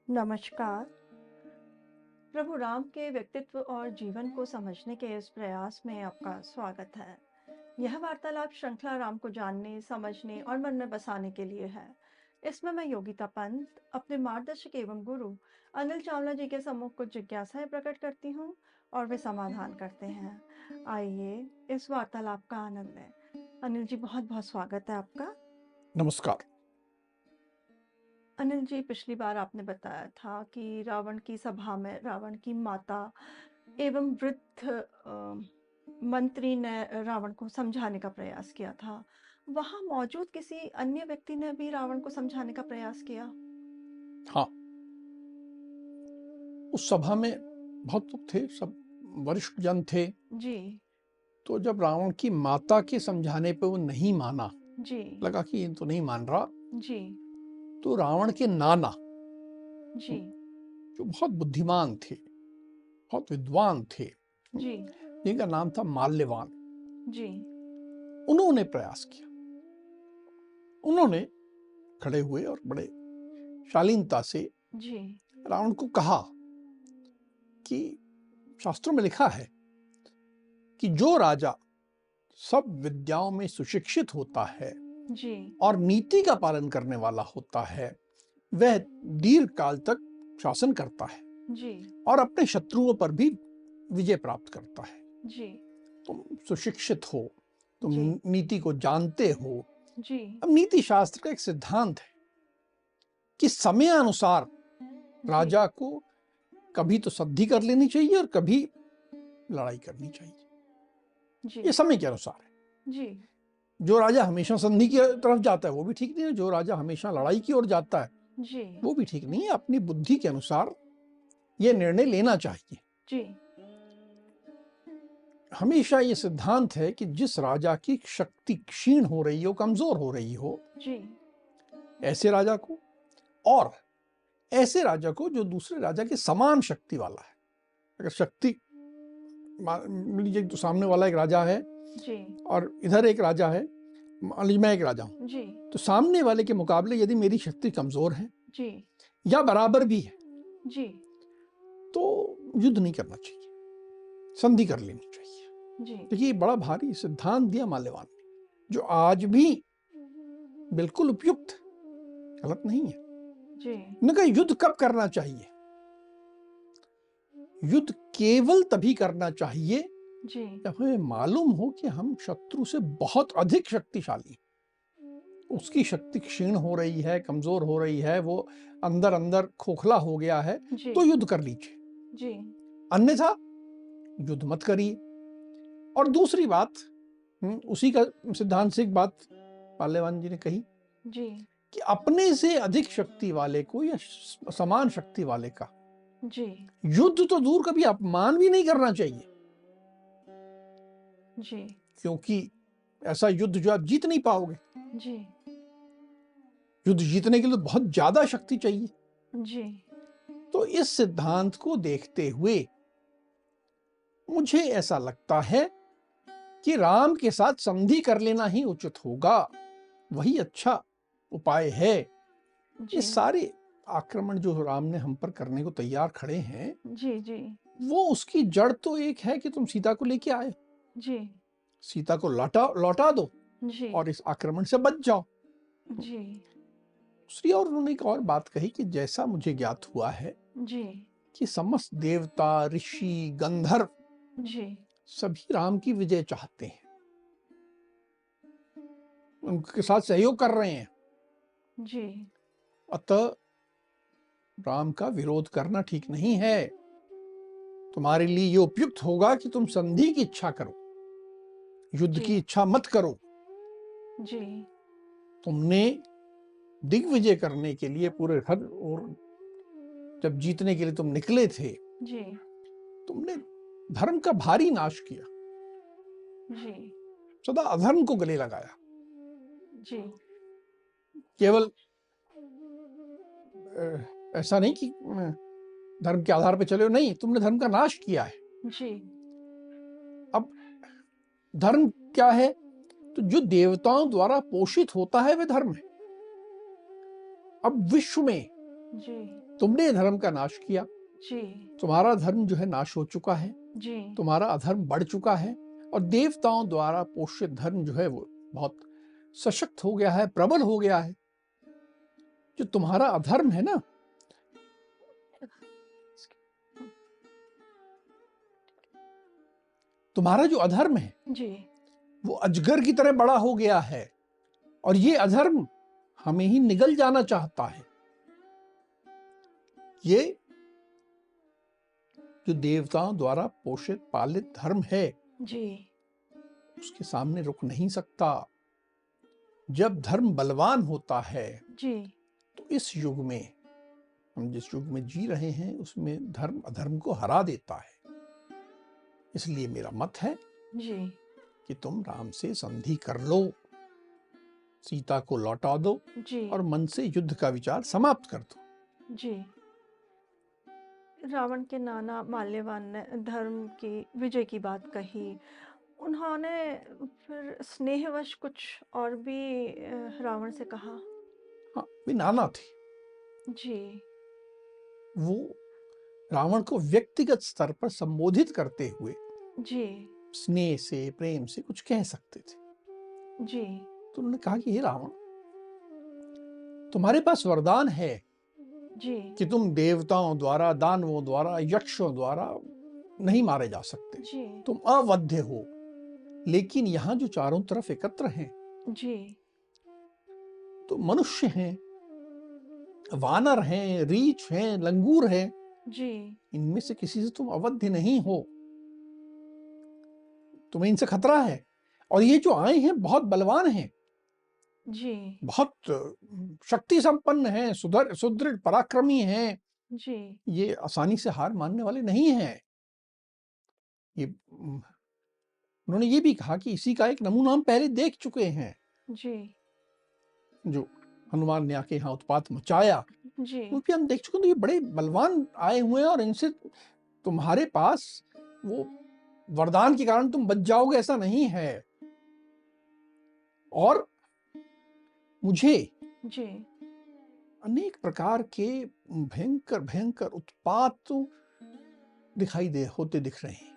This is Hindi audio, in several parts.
नमस्कार। प्रभु राम के व्यक्तित्व और जीवन को समझने के इस प्रयास में आपका स्वागत है। यह वार्तालाप श्रृंखला राम को जानने, समझने और मन में बसाने के लिए है। इसमें मैं योगिता पंत अपने मार्गदर्शक एवं गुरु अनिल चावला जी के सम्मुख कुछ जिज्ञासाएं प्रकट करती हूँ और वे समाधान करते हैं। आइए इस वार्तालाप का आनंद लें। अनिल जी, बहुत बहुत स्वागत है आपका। नमस्कार। अनिल जी, पिछली बार आपने बताया था कि रावण की सभा में रावण की माता एवं वृद्ध मंत्री ने रावण को समझाने का प्रयास किया था। वहां मौजूद किसी अन्य व्यक्ति ने भी रावण को समझाने का प्रयास किया? हाँ, उस सभा में बहुत लोग थे, सब वरिष्ठ जन थे। जी। तो जब रावण की माता के समझाने पे वो नहीं माना, जी। लगा कि ये तो नहीं मान रहा, जी। तो रावण के नाना, जी। जो बहुत बुद्धिमान थे, बहुत विद्वान थे, जी। जिनका नाम था माल्यवान, जी। उन्होंने प्रयास किया। उन्होंने खड़े हुए और बड़े शालीनता से जी। रावण को कहा कि शास्त्रों में लिखा है कि जो राजा सब विद्याओं में सुशिक्षित होता है जी। और नीति का पालन करने वाला होता है, वह दीर्घ काल तक शासन करता है जी। और अपने शत्रुओं पर भी विजय प्राप्त करता है। जी। तुम सुशिक्षित हो, तुम जी। नीति को जानते हो। जी। अब नीति शास्त्र का एक सिद्धांत है कि समय अनुसार जी। राजा को कभी तो संधि कर लेनी चाहिए और कभी लड़ाई करनी चाहिए। जी। ये समय के अनुसार है। जी। जो राजा हमेशा संधि की तरफ जाता है वो भी ठीक नहीं है, जो राजा हमेशा लड़ाई की ओर जाता है जी। वो भी ठीक नहीं है। अपनी बुद्धि के अनुसार ये निर्णय लेना चाहिए। जी। हमेशा ये सिद्धांत है कि जिस राजा की शक्ति क्षीण हो रही हो, कमजोर हो रही हो, जी। ऐसे राजा को, और ऐसे राजा को जो दूसरे राजा के समान शक्ति वाला है। अगर शक्ति मान लीजिए तो सामने वाला एक राजा है जी। और इधर एक राजा है, मान लीजिए मैं एक राजा हूं, जी। तो सामने वाले के मुकाबले यदि मेरी शक्ति कमजोर है जी। या बराबर भी है जी। तो युद्ध नहीं करना चाहिए, संधि कर लेनी चाहिए। जी। देखिए, बड़ा भारी सिद्धांत दिया माल्यवान ने, जो आज भी बिल्कुल उपयुक्त है, गलत नहीं है। जी। उन्होंने कहा युद्ध कब करना चाहिए? युद्ध केवल तभी करना चाहिए जी। जब हमें मालूम हो कि हम शत्रु से बहुत अधिक शक्तिशाली हैं, उसकी शक्ति क्षीण हो रही है, कमजोर हो रही है, वो अंदर अंदर खोखला हो गया है, जी। तो युद्ध कर लीजिए, जी। अन्यथा युद्ध मत करिए। और दूसरी बात, उसी का सिद्धांत से एक बात माल्यवान जी ने कही जी। कि अपने से अधिक शक्ति वाले को या समान शक्ति वाले का जी। युद्ध तो दूर, कभी अपमान भी नहीं करना चाहिए, जी। क्योंकि ऐसा युद्ध जो आप जीत नहीं पाओगे। जी। युद्ध जीतने के लिए बहुत ज्यादा शक्ति चाहिए। जी। तो इस सिद्धांत को देखते हुए मुझे ऐसा लगता है कि राम के साथ संधि कर लेना ही उचित होगा, वही अच्छा उपाय है। ये जी। सारे आक्रमण जो राम ने हम पर करने को तैयार खड़े हैं, जी। जी। वो उसकी जड़ तो एक है कि तुम सीता को लेके आए, जी। सीता को लौटा दो जी। और इस आक्रमण से बच जाओ। जी। दूसरी और उन्होंने एक और बात कही कि जैसा मुझे ज्ञात हुआ है जी। कि समस्त देवता, ऋषि, गंधर्व जी। सभी राम की विजय चाहते हैं, उनके साथ सहयोग कर रहे हैं। जी। अतः राम का विरोध करना ठीक नहीं है। तुम्हारे लिए ये उपयुक्त होगा कि तुम संधि की इच्छा करो, युद्ध की इच्छा मत करो। जी। तुमने दिग्विजय करने के लिए पूरे हर और जब जीतने के लिए तुम निकले थे, जी। तुमने धर्म का भारी नाश किया, जी। सदा अधर्म को गले लगाया। जी। केवल ऐसा नहीं कि धर्म के आधार पर चले हो, नहीं, तुमने धर्म का नाश किया है। जी। अब धर्म क्या है? तो जो देवताओं द्वारा पोषित होता है वह धर्म है। अब विश्व में जी, तुमने धर्म का नाश किया, जी, तुम्हारा धर्म जो है नाश हो चुका है, जी, तुम्हारा अधर्म बढ़ चुका है और देवताओं द्वारा पोषित धर्म जो है वो बहुत सशक्त हो गया है, प्रबल हो गया है। जो तुम्हारा अधर्म है ना, तुम्हारा जो अधर्म है जी, वो अजगर की तरह बड़ा हो गया है और ये अधर्म हमें ही निगल जाना चाहता है। ये जो देवताओं द्वारा पोषित पालित धर्म है जी, उसके सामने रुक नहीं सकता। जब धर्म बलवान होता है जी, तो इस युग में, हम जिस युग में जी रहे हैं उसमें धर्म अधर्म को हरा देता है। इसलिए मेरा मत है जी, कि तुम राम से संधि कर लो, सीता को लौटा दो जी, और मन से युद्ध का विचार समाप्त कर दो। जी। रावण के नाना माल्यवान ने धर्म की विजय की बात कही। उन्होंने फिर स्नेहवश कुछ और भी रावण से कहा। हाँ, वे नाना थे। जी, वो रावण को व्यक्तिगत स्तर पर संबोधित करते हुए जी, स्नेह से, प्रेम से कुछ कह सकते थे। जी, तो उन्होंने कहा कि हे रावण, तुम्हारे पास वरदान है जी, कि तुम देवताओं द्वारा, दानवों द्वारा, यक्षों द्वारा नहीं मारे जा सकते, जी, तुम अवध्य हो। लेकिन यहां जो चारों तरफ एकत्र हैं जी, तो मनुष्य हैं, वानर हैं, रीछ हैं, लंगूर हैं। जी, इनमें से किसी से तुम अवध्य नहीं हो, तुम्हें इनसे खतरा है। और ये जो आए हैं बहुत बलवान हैं, जी, बहुत शक्ति संपन्न हैं, सुदृढ़ पराक्रमी हैं। जी, ये आसानी से हार मानने वाले नहीं हैं। ये उन्होंने ये भी कहा कि इसी का एक नमूना हम पहले देख चुके हैं। जी, जो हनुमान ने आके यहाँ उत्पात मचाया, जी, वो भी हम देख चुके हैं। तो ये बड़े बलवान आए हुए हैं और इनसे तुम्हारे पास वो वरदान के कारण तुम बच जाओगे ऐसा नहीं है। और मुझे जी, अनेक प्रकार के भयंकर भयंकर उत्पात दिखाई दिख रहे हैं,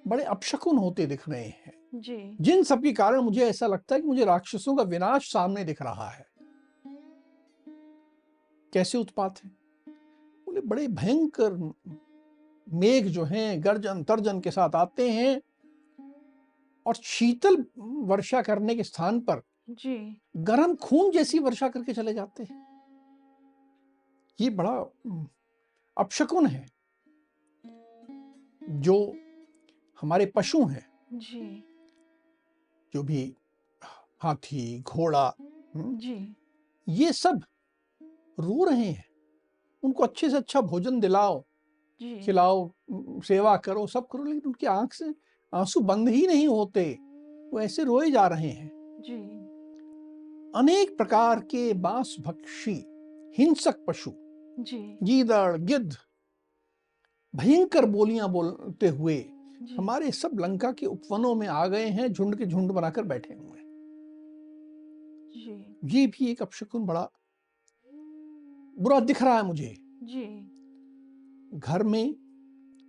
बड़े अपशकुन होते दिख रहे हैं, जी, जिन सब के कारण मुझे ऐसा लगता है कि मुझे राक्षसों का विनाश सामने दिख रहा है। कैसे उत्पात है? बोले बड़े भयंकर मेघ जो हैं गर्जन तर्जन के साथ आते हैं और शीतल वर्षा करने के स्थान पर जी, गर्म खून जैसी वर्षा करके चले जाते हैं। ये बड़ा अपशकुन है। जो हमारे पशु हैं, जी, जो भी हाथी, घोड़ा, जी, ये सब रो रहे हैं। उनको अच्छे से अच्छा भोजन दिलाओ, जी, खिलाओ, सेवा करो, सब करो, लेकिन उनकी आंख से आंसू बंद ही नहीं होते। वो ऐसे रोए जा रहे हैं। जी, अनेक प्रकार के मांसभक्षी हिंसक पशु, जी, गीदड़, गिद्ध, भयंकर बोलियां बोलते हुए जी, हमारे सब लंका के उपवनों में आ गए हैं, झुंड के झुंड बनाकर बैठे हुए हैं। जी, ये भी एक अपशकुन बड़ा बुरा दिख रहा है मुझे। जी, घर में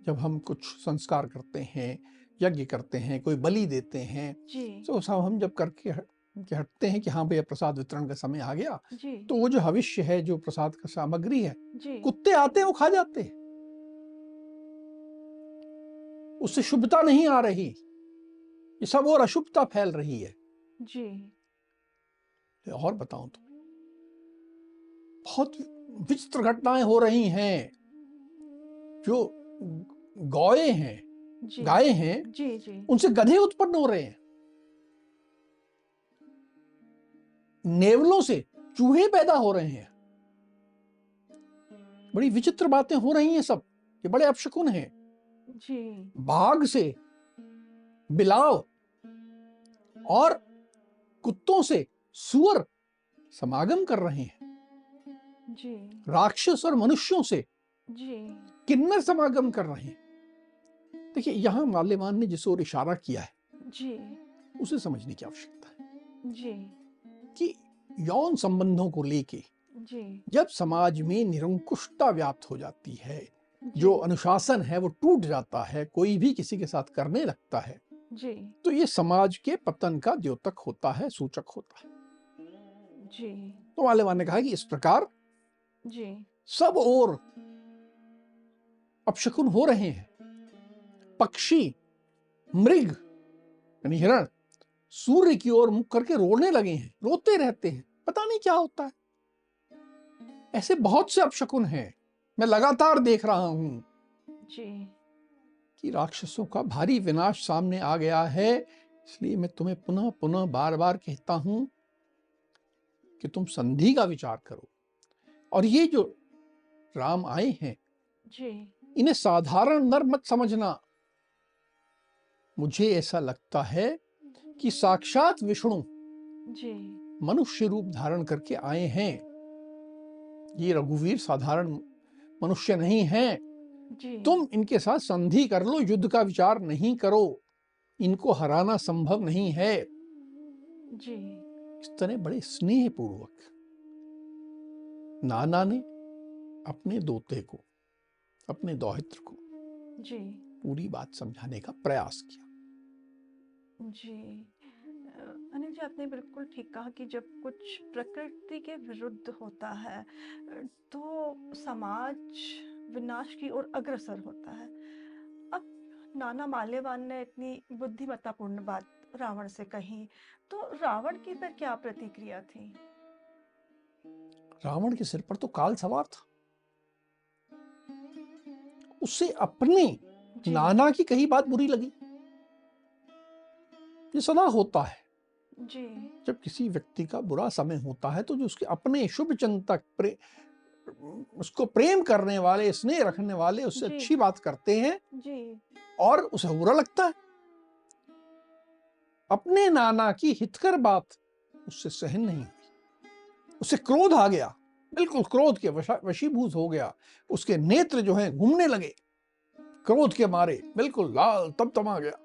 जब हम कुछ संस्कार करते हैं, यज्ञ करते हैं, कोई बलि देते हैं, जी, तो सब हम जब करके हटते हैं कि हाँ भैया प्रसाद वितरण का समय आ गया, जी, तो वो जो हविष्य है, जो प्रसाद का सामग्री है, जी, कुत्ते आते हैं वो खा जाते हैं। उससे शुभता नहीं आ रही, ये सब और अशुभता फैल रही है। जी, और बताऊं तो बहुत विचित्र घटनाएं हो रही हैं। जो गौए हैं, जी, गाय हैं, जी, जी, उनसे गधे उत्पन्न हो रहे हैं। नेवलों से चूहे पैदा हो रहे हैं। बड़ी विचित्र बातें हो रही हैं सब। ये बड़े अपशकुन हैं। जी, बाघ से बिलाव और कुत्तों से सुअर समागम कर रहे हैं। जी, राक्षस और मनुष्यों से जी, किन्नर समागम कर रहे हैं। देखिए, यहां माल्यवान ने जिस ओर इशारा किया है जी, उसे समझने की आवश्यकता है जी, कि यौन संबंधों को लेके जी, जब समाज में निरंकुशता व्याप्त हो जाती है, जी, जो अनुशासन है वो टूट जाता है, कोई भी किसी के साथ करने लगता है, जी, तो ये समाज के पतन का द्योतक होता है, सूचक होता है। जी, तो मालेवान ने कहा कि इस प्रकार जी, सब ओर अपशकुन हो रहे हैं। पक्षी, मृग यानी हिरण सूर्य की ओर मुख करके रोने लगे हैं, रोते रहते हैं, पता नहीं क्या होता है। ऐसे बहुत से अपशकुन हैं, मैं लगातार देख रहा हूं जी, कि राक्षसों का भारी विनाश सामने आ गया है। इसलिए मैं तुम्हें पुनः पुनः बार बार कहता हूं कि तुम संधि का विचार करो। और ये जो राम आए हैं, जी, इन्हें साधारण नर मत समझना। मुझे ऐसा लगता है कि साक्षात विष्णु जी, मनुष्य रूप धारण करके आए हैं। ये रघुवीर साधारण मनुष्य नहीं हैं। जी, तुम इनके साथ संधि कर लो, युद्ध का विचार नहीं करो, इनको हराना संभव नहीं है। जी, इस तरह बड़े स्नेह पूर्वक नाना ने अपने दोते को, अपने दौहित्र को जी, पूरी बात समझाने का प्रयास किया। जी। अनिल जी, आपने बिल्कुल ठीक कहा कि जब कुछ प्रकृति के विरुद्ध होता है तो समाज विनाश की ओर अग्रसर होता है। अब नाना माल्यवान ने इतनी बुद्धिमत्तापूर्ण बात रावण से कही, तो रावण की फिर क्या प्रतिक्रिया थी? रावण के सिर पर तो काल सवार था। उसे अपने जी, नाना की कही बात बुरी लगी। ये सदा होता है, जी, जब किसी व्यक्ति का बुरा समय होता है तो जो उसके अपने शुभ चिंतक, उसको प्रेम करने वाले, स्नेह रखने वाले उससे जी, अच्छी बात करते हैं जी, और उसे बुरा लगता है। अपने नाना की हितकर बात उससे सहन नहीं हुई, उसे क्रोध आ गया, बिल्कुल क्रोध के वशीभूत हो गया। उसके नेत्र जो हैं घूमने लगे, क्रोध के मारे बिल्कुल लाल तमतमा गया।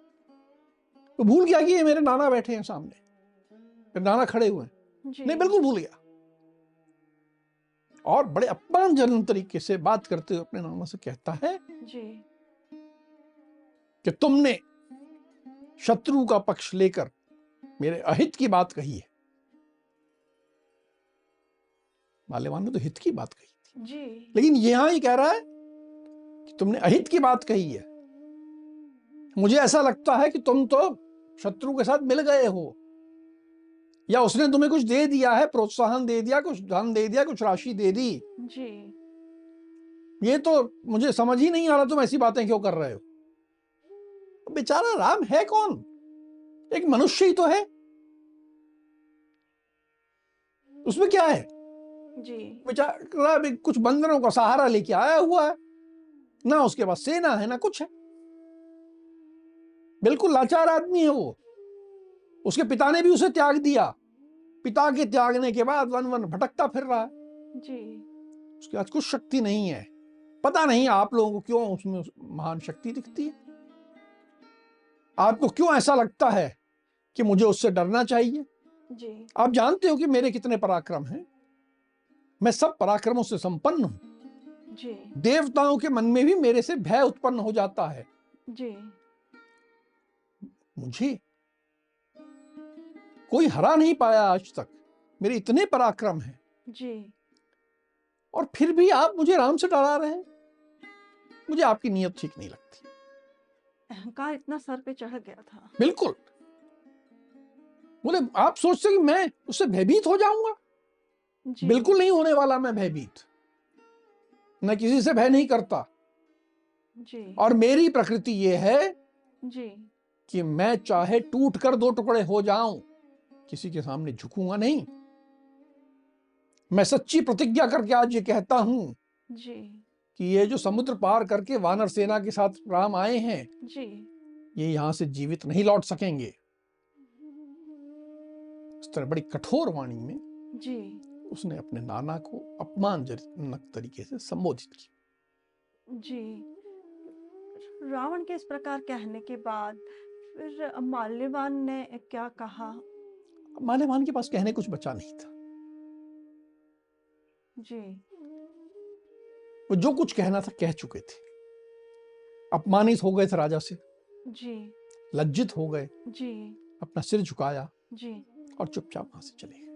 तो भूल गया कि ये मेरे नाना बैठे हैं सामने, मेरे नाना खड़े हुए हैं। जी, नहीं, बिल्कुल भूल गया और बड़े अपमानजनक तरीके से बात करते हुए अपने नाना से कहता है जी, कि तुमने शत्रु का पक्ष लेकर मेरे अहित की बात कही है। माल्यवान ने तो हित की बात कही थी, जी, लेकिन यहां ये कह रहा है कि तुमने अहित की बात कही है। मुझे ऐसा लगता है कि तुम तो शत्रु के साथ मिल गए हो, या उसने तुम्हें कुछ दे दिया है, प्रोत्साहन दे दिया, कुछ धन दे दिया, कुछ राशि दे दी। जी, ये तो मुझे समझ ही नहीं आ रहा तुम ऐसी बातें क्यों कर रहे हो। बेचारा राम है कौन? एक मनुष्य ही तो है, उसमें क्या है? जी, बेचारा भी कुछ बंदरों का सहारा लेके आया हुआ है, ना उसके पास सेना है ना कुछ है, बिल्कुल लाचार आदमी है वो। उसके पिता ने भी उसे त्याग दिया, पिता के त्यागने के बाद वन वन भटकता फिर रहा है। जी, उसके पास कुछ शक्ति नहीं है। पता नहीं आप लोगों को क्यों उसमें महान शक्ति दिखती है, आपको क्यों ऐसा लगता है कि मुझे उससे डरना चाहिए। जी, आप जानते हो कि मेरे कितने पराक्रम हैं, मैं सब पराक्रमों से संपन्न हूं। जी, देवताओं के मन में भी मेरे से भय उत्पन्न हो जाता है। जी, मुझे कोई हरा नहीं पाया आज तक, मेरे इतने पराक्रम हैं, जी, और फिर भी आप मुझे राम से डरा रहे हैं। मुझे आपकी नीयत ठीक नहीं लगती। अहंकार इतना सर पे चढ़ गया था। बिल्कुल। बोले आप सोचते कि मैं उससे भयभीत हो जाऊंगा? जी, बिल्कुल नहीं होने वाला मैं भयभीत। मैं किसी से भय नहीं करता, जी, और मेरी प्रकृति ये है जी, कि मैं चाहे टूट कर दो टुकड़े हो जाऊं, किसी के सामने झुकूंगा नहीं। मैं सच्ची प्रतिज्ञा करके आज ये कहता हूं जी, कि ये जो समुद्र पार करके वानर सेना के साथ राम आए हैं, जी, ये यहां से जीवित नहीं लौट सकेंगे। इस तरह बड़ी कठोर वाणी में जी, उसने अपने नाना को अपमानजनक तरीके से संबोधित किया। जी। रावण के इस प्रकार कहने के बाद फिर माल्यवान ने क्या कहा? माल्यवान के पास कहने कुछ बचा नहीं था। जी, वो जो कुछ कहना था कह चुके थे। अपमानित हो गए थे राजा से, जी, लज्जित हो गए, जी, अपना सिर झुकाया जी। और चुपचाप वहां से चले गए।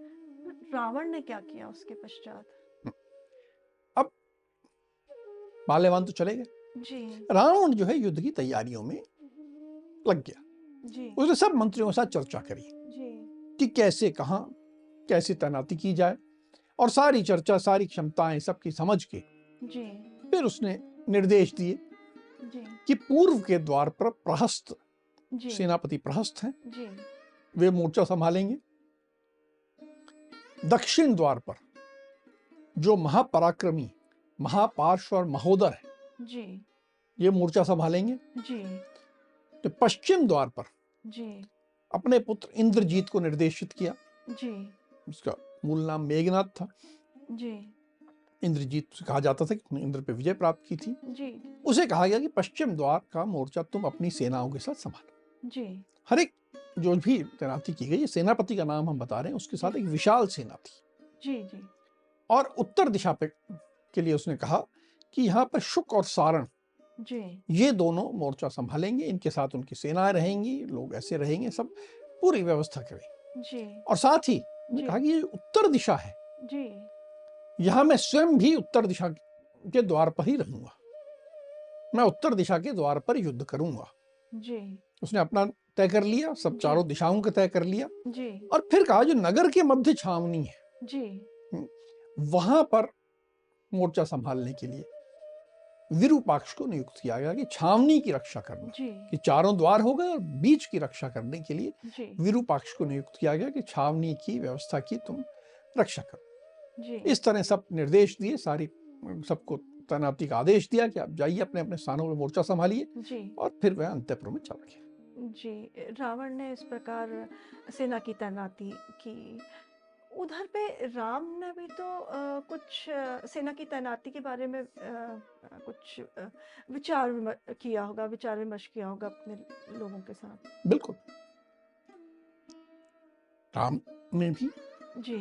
रावण ने क्या किया उसके पश्चात? अब माल्यवान तो चले गए, जी, रावण जो है युद्ध की तैयारियों में लग गया। जी, उसने सब मंत्रियों के साथ चर्चा करी जी, कि कैसे कहां कैसे तैनाती की जाए, और सारी चर्चा, सारी क्षमताएं सबकी समझ के जी, फिर उसने निर्देश दिए जी, कि पूर्व के द्वार पर प्रहस्त जी, सेनापति प्रहस्त हैं, जी, वे मोर्चा संभालेंगे। दक्षिण द्वार पर जो महापराक्रमी, महापार्श्व और महोदर है, जी, ये मोर्चा संभालेंगे। जी, तो पश्चिम द्वार पर जी, अपने पुत्र इंद्रजीत को निर्देशित किया। जी, उसका मूल नाम मेघनाथ था। जी, इंद्रजीत से कहा जाता था कि उसने इंद्र पे विजय प्राप्त की थी। जी, उसे कहा गया कि पश्चिम द्वार का मोर्चा तुम अपनी सेनाओं के साथ संभालो। जी, हर एक जो भी तैनाती की गई, सेनापति का नाम हम बता रहे हैं, उसके साथ एक विशाल सेना थी। जी, जी, और उत्तर दिशा पे के लिए उसने कहा कि यहाँ पर शुक और सारण, जी, ये दोनों मोर्चा संभालेंगे, इनके साथ उनकी सेनाएं रहेंगी, लोग ऐसे रहेंगे, सब पूरी व्यवस्था करें। जी, और साथ ही जी, कहा कि ये उत्तर दिशा है, जी, यहां मैं स्वयं भी उत्तर दिशा के द्वार पर ही रहूंगा, मैं उत्तर दिशा के द्वार पर युद्ध करूंगा। जी, उसने अपना तय कर लिया, सब जी, चारों दिशाओं का तय कर लिया। जी, और फिर कहा जो नगर के मध्य छावनी है, जी, वहां पर मोर्चा संभालने के लिए विरूपाक्ष को नियुक्त किया गया कि छावनी की रक्षा करना, जी, कि चारों द्वार हो गए और बीच की रक्षा करने के लिए जी, विरूपाक्ष को नियुक्त किया गया कि छावनी की व्यवस्था की तुम रक्षा करो। जी, इस तरह सब निर्देश दिए, सारी सबको तैनाती का आदेश दिया कि आप जाइए अपने अपने स्थानों पर मोर्चा संभालिए, जी, और फिर वह अंतःपुर में चला गया। जी। रावण ने इस प्रकार सेना की तैनाती की। उधर पे राम ने भी तो कुछ सेना की तैनाती के बारे में कुछ विचार विमर्श किया होगा अपने लोगों के साथ। बिल्कुल, राम ने भी जी,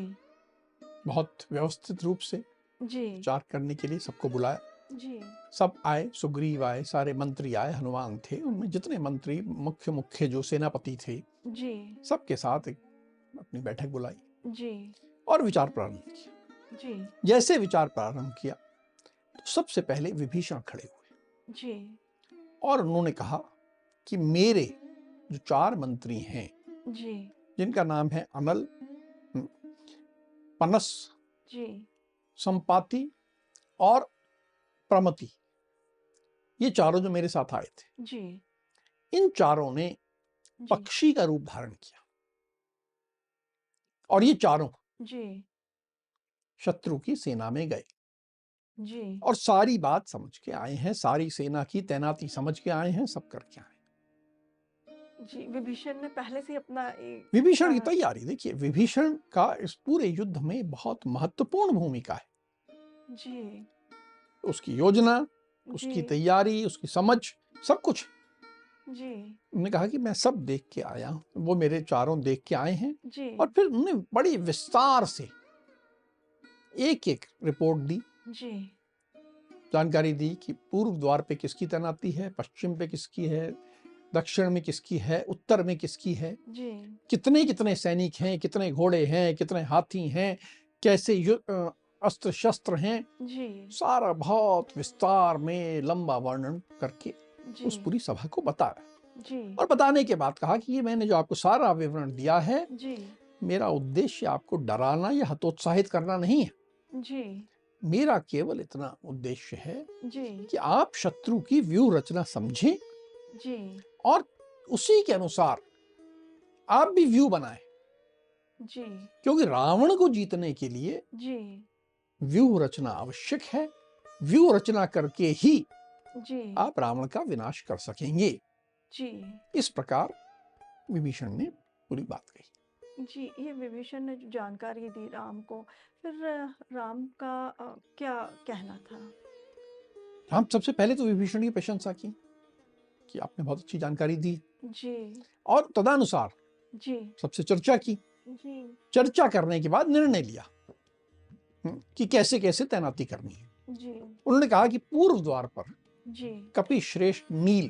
बहुत व्यवस्थित रूप से जी, विचार करने के लिए सबको बुलाया। जी, सब आए, सुग्रीव आए, सारे मंत्री आए, हनुमान थे, उनमें जितने मंत्री मुख्य मुख्य जो सेनापति थे, जी, सबके साथ एक अपनी बैठक बुलाई जी, और विचार प्रारंभ किया। जी, जैसे विचार प्रारंभ किया तो सबसे पहले विभीषण खड़े हुए जी, और उन्होंने कहा कि मेरे जो 4 मंत्री हैं, जी, जिनका नाम है अनल, पनस, जी, संपाति और प्रमति, ये चारों जो मेरे साथ आए थे, जी, इन चारों ने जी, पक्षी का रूप धारण किया और ये चारों जी, शत्रु की सेना में गए जी, और सारी बात समझ के आए हैं, सारी सेना की तैनाती समझ के आए हैं, सब करके आए। जी। विभीषण ने पहले से अपना एक विभीषण की तैयारी देखिए, विभीषण का इस पूरे युद्ध में बहुत महत्वपूर्ण भूमिका है। जी, उसकी योजना, उसकी जी, तैयारी, उसकी समझ, सब कुछ। जी, उन्होंने कहा कि मैं सब देख के आया हूं, वो मेरे चारों देख के आए हैं। जी, और फिर उन्होंने बड़ी विस्तार से एक एक रिपोर्ट दी, जी, जानकारी दी कि पूर्व द्वार पे किसकी तैनाती है, पश्चिम पे किसकी है, दक्षिण में किसकी है, उत्तर में किसकी है, जी, कितने कितने सैनिक हैं, कितने घोड़े हैं, कितने हाथी हैं, कैसे अस्त्र शस्त्र हैं, जी, सारा बहुत विस्तार में लंबा वर्णन करके जी, उस पूरी सभा को बताया। जी, और बताने के बाद कहा कि ये मैंने जो आपको सारा विवरण दिया है, जी, मेरा उद्देश्य आपको डराना या हतोत्साहित करना नहीं है। जी, मेरा केवल इतना उद्देश्य है जी, कि आप शत्रु की व्यूह रचना समझें जी, और उसी के अनुसार आप भी व्यू बनाएं, जी, क्योंकि रावण को जीतने के लिए जी, व्यूह रचना आवश्यक है। व्यूह रचना करके ही जी, आप रावण का विनाश कर सकेंगे। जी, इस प्रकार विभीषण ने पूरी बात कही। जी, ये विभीषण ने जो जानकारी दी राम को, फिर राम का क्या कहना था? हम सबसे पहले तो विभीषण की प्रशंसा की कि आपने बहुत अच्छी जानकारी दी, जी, और तदनुसार जी, सबसे चर्चा की। जी, चर्चा करने के बाद निर्णय लिया। कि कैसे कैसे तैनाती करनी है। जी, उन्होंने कहा कि पूर्व द्वार पर जी, कपि श्रेष्ठ नील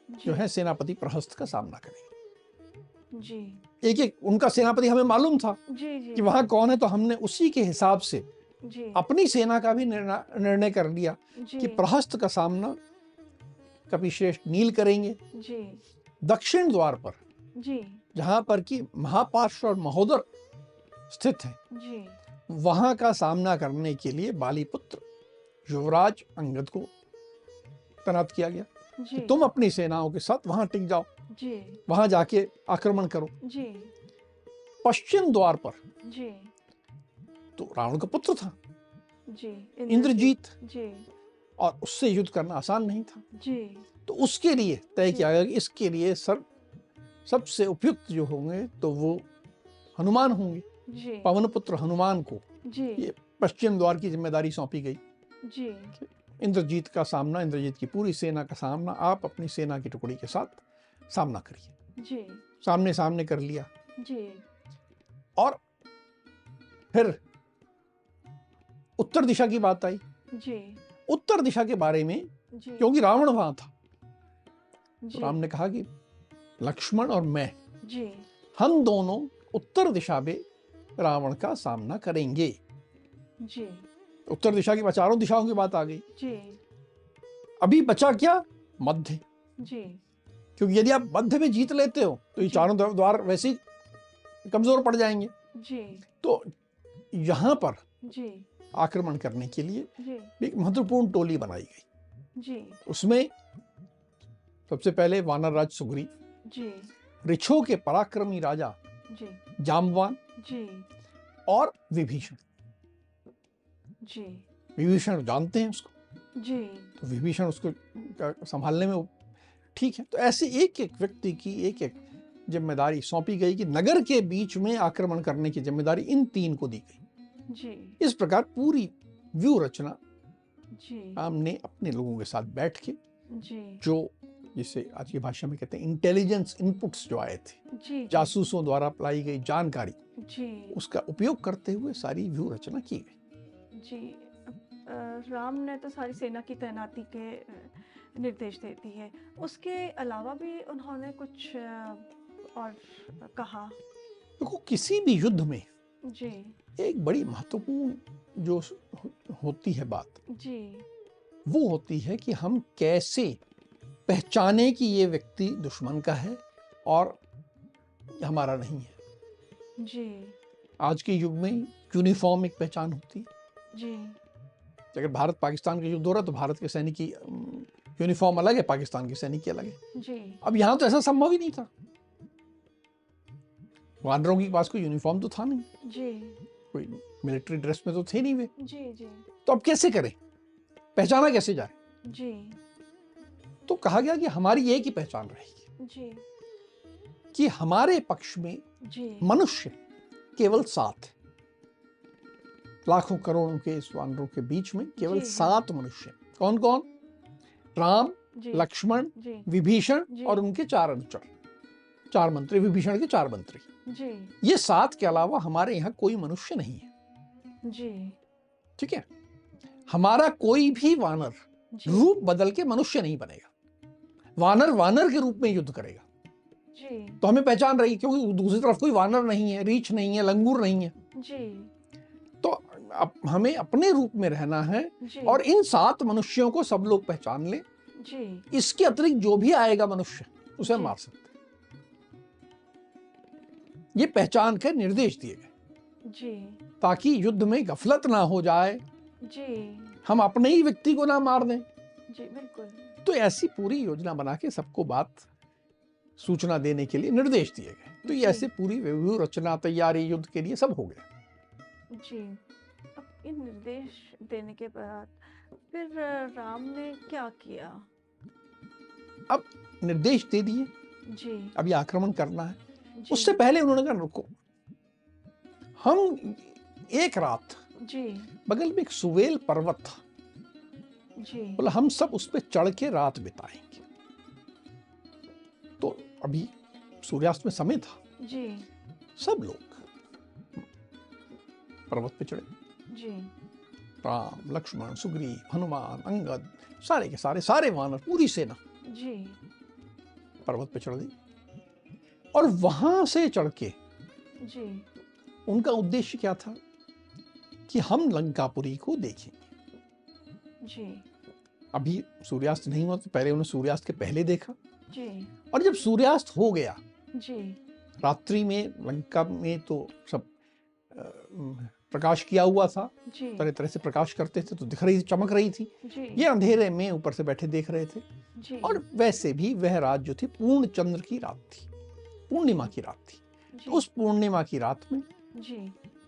जो जी, है सेनापति प्रहस्त का सामना करेंगे। जी, एक एक उनका सेनापति हमें मालूम था जी, जी, कि वहां कौन है, तो हमने उसी के हिसाब से जी, अपनी सेना का भी निर्णय कर लिया जी, कि प्रहस्त का सामना कपिश्रेष्ठ नील करेंगे। जी, दक्षिण द्वार पर जी, जहां पर कि महापार्श्व और महोदर स्थित है, जी, वहां का सामना करने के लिए बालीपुत्र युवराज अंगद को तैनात किया गया कि जी, तुम अपनी सेनाओं के साथ वहां टिक जाओ, जी, वहां जाके आक्रमण करो। जी, पश्चिम द्वार पर जी, तो रावण का पुत्र था जी, इंद्रजीत, जी, और उससे युद्ध करना आसान नहीं था। जी, तो उसके लिए तय जी। किया गया कि इसके लिए सबसे उपयुक्त जो होंगे तो वो हनुमान होंगे। जी, पवन पुत्र हनुमान को जी, ये पश्चिम द्वार की जिम्मेदारी सौंपी गई। जी, इंद्रजीत का सामना, इंद्रजीत की पूरी सेना का सामना आप अपनी सेना की टुकड़ी के साथ सामना करिए। जी, सामने सामने कर लिया। जी, और फिर उत्तर दिशा की बात आई। जी, उत्तर दिशा के बारे में जी, क्योंकि रावण वहां था, तो जी, राम ने कहा कि लक्ष्मण और मैं, जी, हम दोनों उत्तर दिशा में रावण का सामना करेंगे। जी, उत्तर दिशा की चारों दिशाओं की बात आ गई। जी, अभी बचा क्या? मध्य। जी, क्योंकि यदि आप मध्य में जीत लेते हो तो ये जी। चारों द्वार वैसे ही कमजोर पड़ जाएंगे। जी, तो यहां पर जी, आक्रमण करने के लिए जी, एक महत्वपूर्ण टोली बनाई गई। जी, उसमें सबसे पहले वानर राज सुग्रीव, जी, ऋक्षों के पराक्रमी राजा जी, जाम्बवान जी, और विभीषण। जी, विभीषण जानते हैं उसको, जी, तो विभीषण उसको संभालने में ठीक है। तो ऐसे एक एक व्यक्ति की एक एक जिम्मेदारी सौंपी गई कि नगर के बीच में आक्रमण करने की जिम्मेदारी इन तीन को दी गई। जी, इस प्रकार पूरी व्यूह रचना जी, राम ने अपने लोगों के साथ बैठ के, जी, जो जिसे आज की भाषा में कहते हैं इंटेलिजेंस इनपुट्स जो आए थे, जी, जासूसों द्वारा अप्लाई गई जानकारी, जी, उसका उपयोग करते हुए सारी व्यूह रचना की गई। जी। राम ने तो सारी सेना की तैनाती के निर्देश दे दिए। उसके अलावा भी उन्होंने कुछ और कहा? देखो, किसी भी युद्ध में जी, एक बड़ी महत्वपूर्ण जो होती है बात, जी, वो होती है कि हम कैसे पहचाने कि ये व्यक्ति दुश्मन का है और हमारा नहीं है। जी, आज के युग में यूनिफॉर्म एक पहचान होती है। जी, अगर भारत पाकिस्तान का युद्ध हो रहा है तो भारत के सैनिक की यूनिफॉर्म अलग है, पाकिस्तान के सैनिक की अलग है। जी, अब यहां तो ऐसा संभव ही नहीं था। वानरों के पास कोई यूनिफॉर्म तो था नहीं, जी, कोई मिलिट्री ड्रेस में तो थे नहीं वे। जी, जी, तो अब कैसे करें, पहचाना कैसे जाए? जी, तो कहा गया कि हमारी एक ही पहचान रहेगी जी, कि हमारे पक्ष में जी, मनुष्य केवल 7 है। लाखों करोड़ों के इस वानरों के बीच में केवल जी, जी। 7 मनुष्य। कौन कौन? राम, जी, लक्ष्मण, जी, विभीषण जी। और उनके 4 अनुचर, 4 मंत्री, विभीषण के 4 मंत्री। जी, ये 7 के अलावा हमारे यहाँ कोई मनुष्य नहीं है। जी, ठीक है, हमारा कोई भी वानर जी, रूप बदल के मनुष्य नहीं बनेगा। वानर वानर के रूप में युद्ध करेगा। जी, तो हमें पहचान रही, क्योंकि दूसरी तरफ कोई वानर नहीं है, रीछ नहीं है, लंगूर नहीं है। जी, तो अब हमें अपने रूप में रहना है जी, और इन 7 मनुष्यों को सब लोग पहचान लें। जी, इसके अतिरिक्त जो भी आएगा मनुष्य, उसे जी। मार सकते हैं। ये पहचान के निर्देश दिए गए जी, ताकि युद्ध में गफलत ना हो जाए, जी, हम अपने ही व्यक्ति को ना मार दें। जी, बिल्कुल। तो ऐसी पूरी योजना बना के सबको बात सूचना देने के लिए निर्देश दिए गए। तो ये जी। ऐसे पूरी व्यूह रचना, तैयारी युद्ध के लिए सब हो गया। जी, अब इन निर्देश देने के बाद फिर राम ने क्या किया? अब निर्देश दे दिए, जी, अब ये आक्रमण करना है। जी, उससे पहले उन्होंने कहा रुको, हम एक रात, जी, बगल में एक सुवेल पर्वत था, जी, बोला हम सब उस पर चढ़ के रात बिताएंगे। तो अभी सूर्यास्त में समय था, जी, सब लोग पर्वत पे चढ़े। जी, राम, लक्ष्मण, सुग्रीव, हनुमान, अंगद, सारे के सारे वानर, पूरी सेना जी, पर्वत पे चढ़ दी। और वहां से चढ़ के जी, उनका उद्देश्य क्या था कि हम लंकापुरी को देखें। जी, अभी सूर्यास्त नहीं हुआ, तो पहले उन्हें सूर्यास्त के पहले देखा, जी, और जब सूर्यास्त हो गया जी, रात्रि में, लंका में तो सब प्रकाश किया हुआ था, जी, तरह तरह से प्रकाश करते थे तो दिख रही थी, चमक रही थी। जी, ये अंधेरे में ऊपर से बैठे देख रहे थे। जी, और वैसे भी वह रात जो थी पूर्ण चंद्र की रात थी, पूर्णिमा की रात थी। तो उस पूर्णिमा की रात में जी,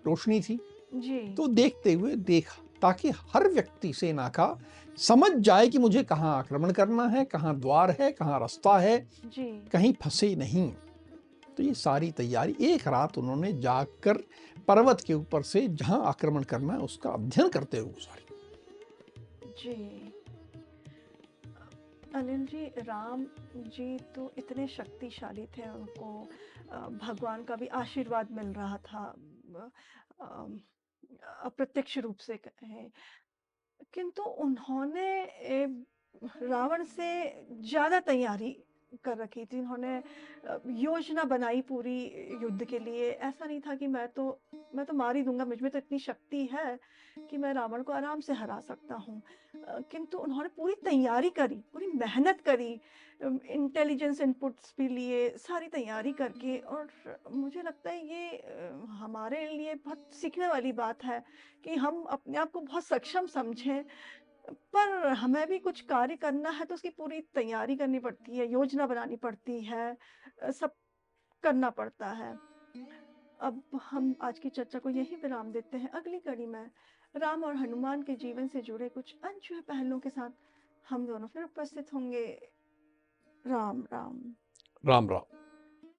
रोशनी थी, जी, तो देखते हुए देखा, ताकि हर व्यक्ति सेना का समझ जाए कि मुझे कहाँ आक्रमण करना है, कहाँ द्वार है, कहाँ रास्ता है, जी, कहीं फंसे नहीं। तो ये सारी तैयारी एक रात उन्होंने जाकर पर्वत के ऊपर से जहां आक्रमण करना है उसका अध्ययन करते हुए गुजारी। जी। अनिल जी, राम जी तो इतने शक्तिशाली थे, उनको भगवान का भी आशीर्वाद मिल रहा था, अप्रत्यक्ष रूप से कहें, किंतु उन्होंने रावण से ज़्यादा तैयारी कर रखी थी। उन्होंने योजना बनाई पूरी युद्ध के लिए। ऐसा नहीं था कि मैं तो मार ही दूँगा, मुझ में तो इतनी शक्ति है कि मैं रावण को आराम से हरा सकता हूँ। किंतु उन्होंने पूरी तैयारी करी, पूरी मेहनत करी, इंटेलिजेंस इनपुट्स भी लिए, सारी तैयारी करके, और मुझे लगता है ये हमारे लिए बहुत सीखने वाली बात है कि हम अपने आप को बहुत सक्षम समझें, पर हमें भी कुछ कार्य करना है तो उसकी पूरी तैयारी करनी पड़ती है, योजना बनानी पड़ती है, सब करना पड़ता है। अब हम आज की चर्चा को यहीं विराम देते हैं। अगली कड़ी में राम और हनुमान के जीवन से जुड़े कुछ अनछुए पहलुओं के साथ हम दोनों फिर उपस्थित होंगे। राम राम। राम राम।